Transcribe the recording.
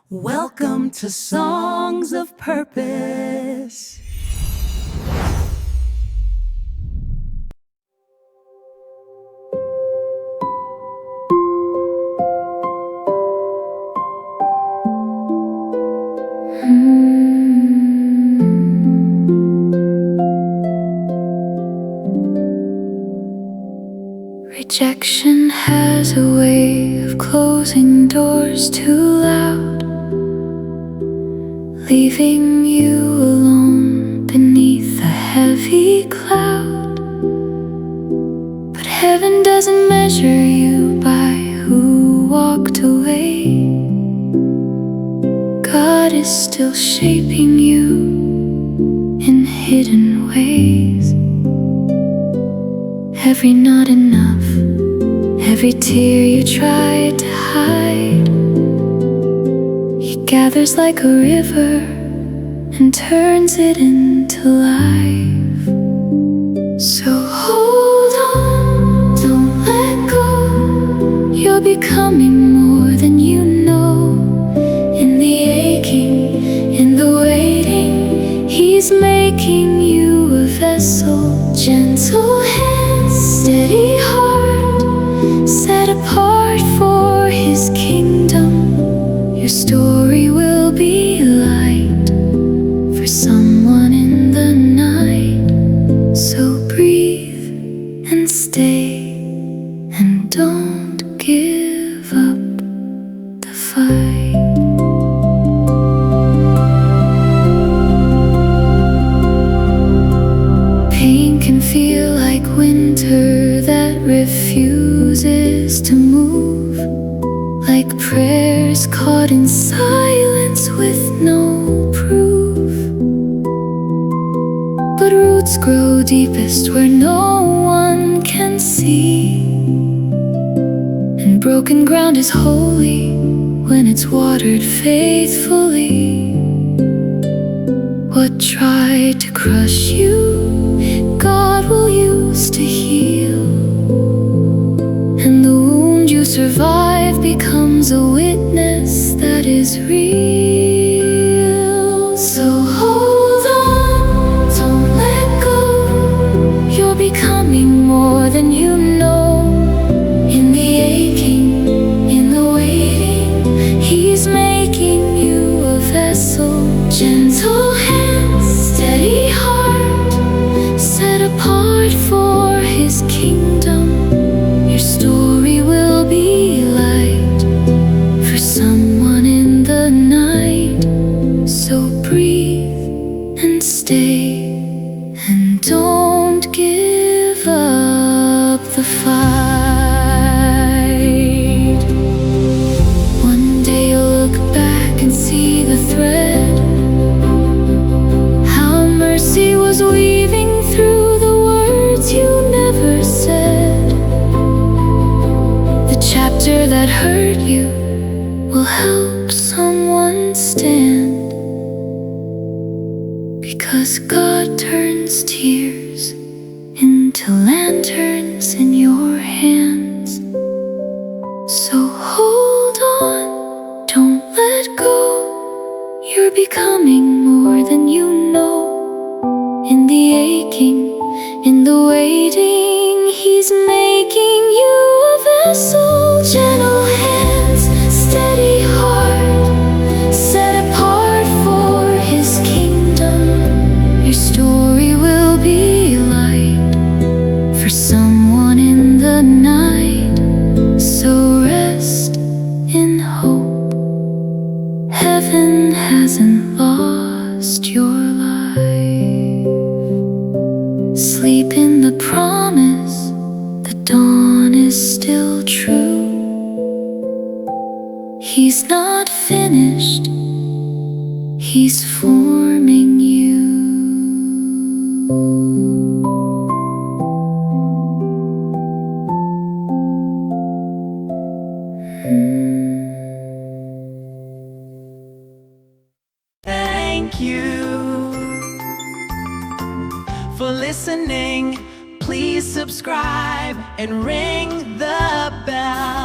Welcome to Songs of Purpose. Rejection has a way of closing doors too loud, leaving you alone beneath a heavy cloud. But heaven doesn't measure you by who walked away. God is still shaping you in hidden ways. Every not enough, every tear you tried to hide, He gathers like a river and turns it into life. So hold on, don't let go. You're becoming more than you know. In the aching, in the waiting, He's making you a vessel. Gentle hands, steady heart, set apart for His kingdom. Your story will be light for someone in the night. So breathe and stay, and don't give up the fight. Pain can feel like winter that refuses to move, like prayers caught in silence with no proof. But roots grow deepest where no one can see, and broken ground is holy when it's watered faithfully. What tried to crush you, God will use to heal, and the wound you survive becomes a witness that is real. So hold on, don't let go. You're becoming more than you know. In the aching, in the waiting, He's making you a vessel. Gentle hands, steady heart, set apart for His kingdom. Your story will be light for someone in the night. So breathe and stay, and don't give up the fight. One day you'll look back and see the thread, how mercy was weaving through the words you never said. The chapter that hurt you will help someone stand, because God turns tears into lanterns in your hands. So hold on, don't let go. You're becoming more than you know. In the aching, in the waiting, He's making you a vessel. Gentle hands, steady heart, set apart for His kingdom. Your story will be light for someone in the night. So rest in hope. Heaven hasn't lost your life. Sleep in the promise, the dawn is still true. He's not finished, He's forming you. Thank you for listening. Please subscribe and ring the bell.